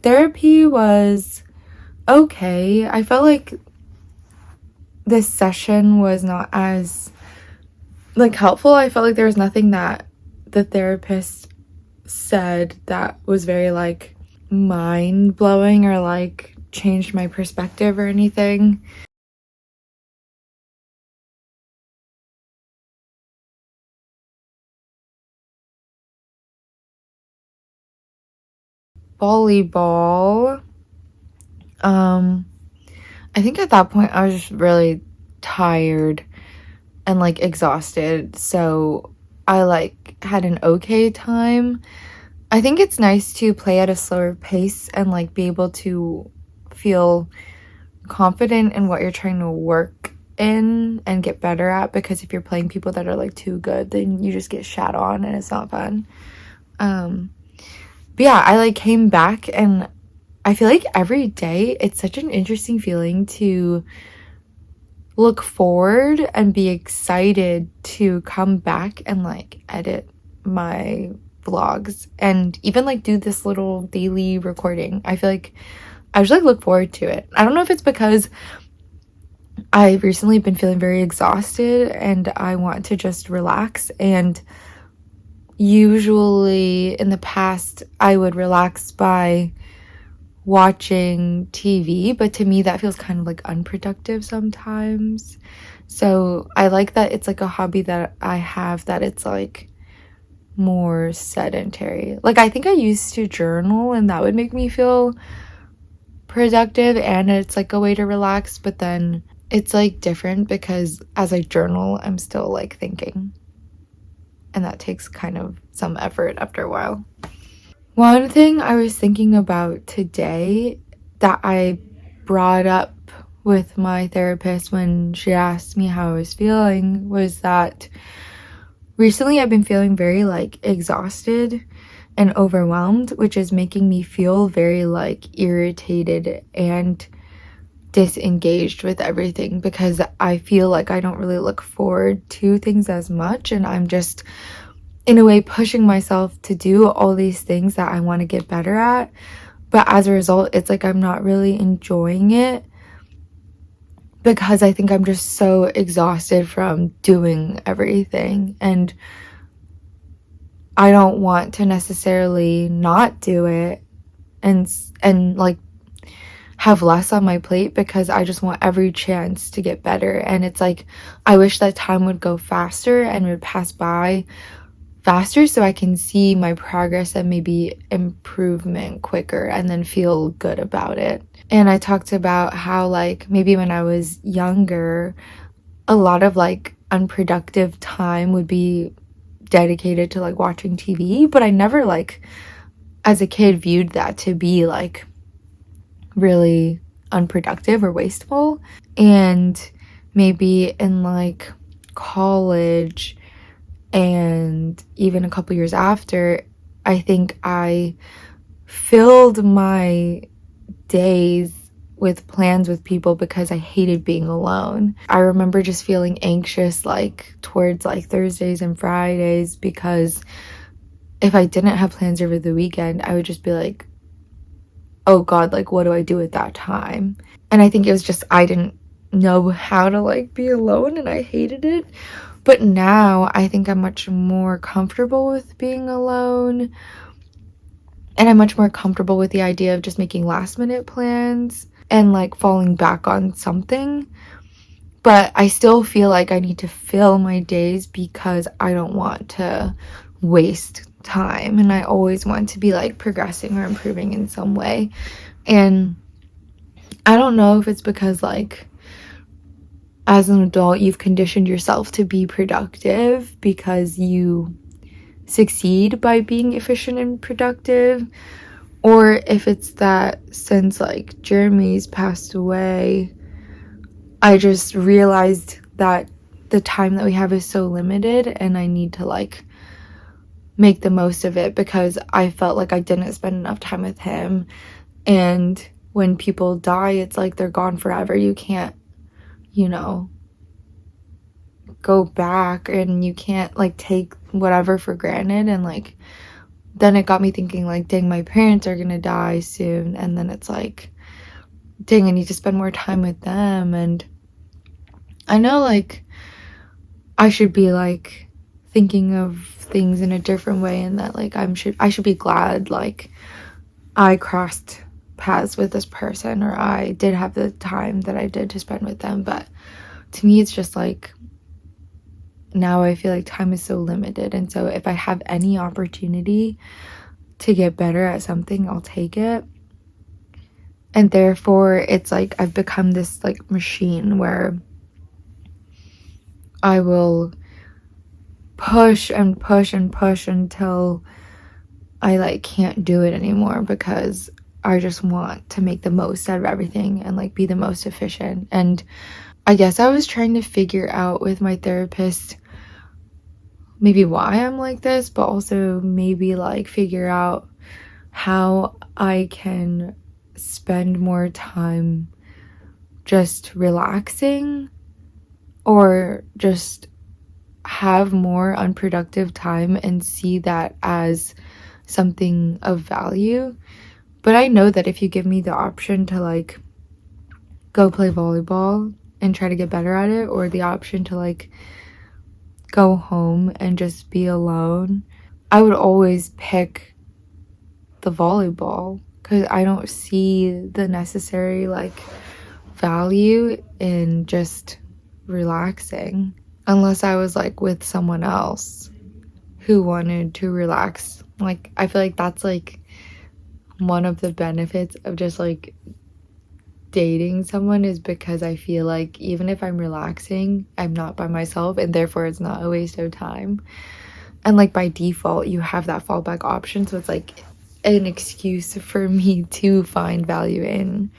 Therapy was okay. I felt like this session was not as like helpful. I felt like there was nothing that the therapist said that was very like mind blowing or like changed my perspective or anything. Volleyball. I think at that point I was just really tired and like exhausted, so I like had an okay time. I think it's nice to play at a slower pace and like be able to feel confident in what you're trying to work in and get better at, because if you're playing people that are like too good, then you just get shat on and it's not fun. But yeah, I like came back and I feel like every day it's such an interesting feeling to look forward and be excited to come back and like edit my vlogs and even like do this little daily recording. I feel like I just like look forward to it. I don't know if it's because I've recently been feeling very exhausted and I want to just relax, and usually in the past I would relax by watching TV, but to me that feels kind of like unproductive sometimes. So I like that it's like a hobby that I have that it's like more sedentary. Like I think I used to journal and that would make me feel productive and it's like a way to relax, but then it's like different because as I journal I'm still like thinking, and that takes kind of some effort after a while. One thing I was thinking about today that I brought up with my therapist when she asked me how I was feeling was that recently I've been feeling very like exhausted and overwhelmed, which is making me feel very like irritated and disengaged with everything, because I feel like I don't really look forward to things as much, and I'm just in a way pushing myself to do all these things that I want to get better at, but as a result it's like I'm not really enjoying it because I think I'm just so exhausted from doing everything, and I don't want to necessarily not do it and like have less on my plate, because I just want every chance to get better. And it's like I wish that time would go faster and would pass by faster so I can see my progress and maybe improvement quicker and then feel good about it. And I talked about how like maybe when I was younger, a lot of like unproductive time would be dedicated to like watching TV, but I never like as a kid viewed that to be like really unproductive or wasteful. And maybe in like college and even a couple years after, I think I filled my days with plans with people because I hated being alone. I remember just feeling anxious like towards like Thursdays and Fridays, because if I didn't have plans over the weekend, I would just be like, oh God, like what do I do at that time? And I think it was just I didn't know how to like be alone and I hated it. But now I think I'm much more comfortable with being alone, and I'm much more comfortable with the idea of just making last minute plans and like falling back on something. But I still feel like I need to fill my days because I don't want to waste time, and I always want to be like progressing or improving in some way. And I don't know if it's because like as an adult you've conditioned yourself to be productive because you succeed by being efficient and productive, or if it's that since like Jeremy's passed away, I just realized that the time that we have is so limited and I need to like make the most of it, because I felt like I didn't spend enough time with him. And when people die, it's like they're gone forever. You can't, you know, go back, and you can't like take whatever for granted. And like then it got me thinking like, dang, my parents are gonna die soon, and then it's like, dang, I need to spend more time with them. And I know like I should be like thinking of things in a different way, and that like I should be glad like I crossed paths with this person, or I did have the time that I did to spend with them. But to me it's just like now I feel like time is so limited, and so if I have any opportunity to get better at something, I'll take it. And therefore, it's like I've become this like machine where I will push and push and push until I like can't do it anymore, because I just want to make the most out of everything and like be the most efficient. And I guess I was trying to figure out with my therapist maybe why I'm like this, but also maybe like figure out how I can spend more time just relaxing, or just have more unproductive time and see that as something of value. But I know that if you give me the option to like go play volleyball and try to get better at it, or the option to like go home and just be alone, I would always pick the volleyball, because I don't see the necessary like value in just relaxing unless I was like with someone else who wanted to relax. Like I feel like that's like one of the benefits of just like dating someone, is because I feel like even if I'm relaxing, I'm not by myself, and therefore it's not a waste of time. And like by default, you have that fallback option, so it's like an excuse for me to find value in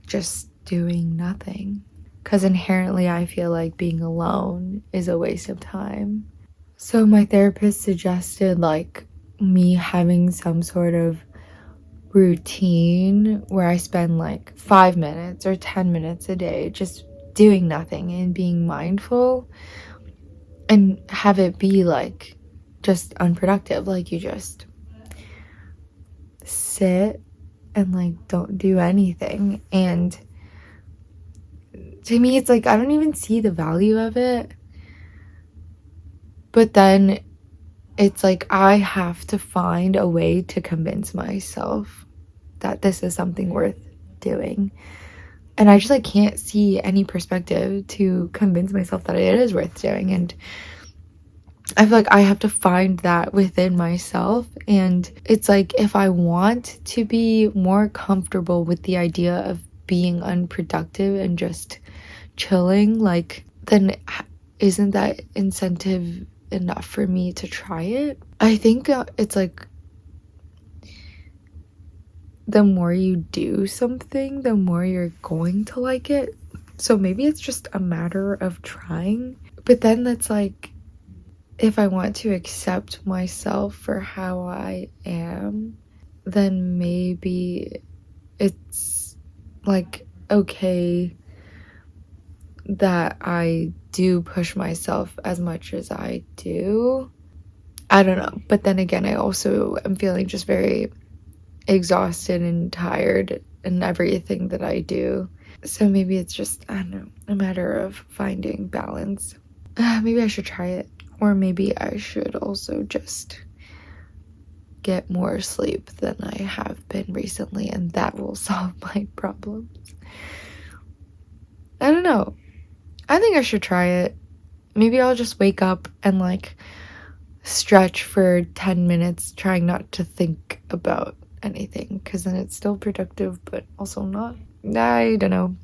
just doing nothing, because inherently I feel like being alone is a waste of time. So my therapist suggested like me having some sort of routine where I spend like 5 minutes or 10 minutes a day just doing nothing and being mindful, and have it be like just unproductive. Like you just sit and like don't do anything. And to me, it's like I don't even see the value of it. But then it's like I have to find a way to convince myself that this is something worth doing. And I just like can't see any perspective to convince myself that it is worth doing. And I feel like I have to find that within myself. And it's like if I want to be more comfortable with the idea of being unproductive and just chilling, like, then isn't that incentive enough for me to try it? I think it's like the more you do something, the more you're going to like it. So maybe it's just a matter of trying. But then that's like, if I want to accept myself for how I am, then maybe it's like okay that I do push myself as much as I do. I don't know. But then again, I also am feeling just very exhausted and tired in everything that I do. So maybe it's just, I don't know, a matter of finding balance. Maybe I should try it. Or maybe I should also just get more sleep than I have been recently, and that will solve my problems. I don't know. I think I should try it. Maybe I'll just wake up and like stretch for 10 minutes, trying not to think about anything, because then it's still productive but also not. I don't know.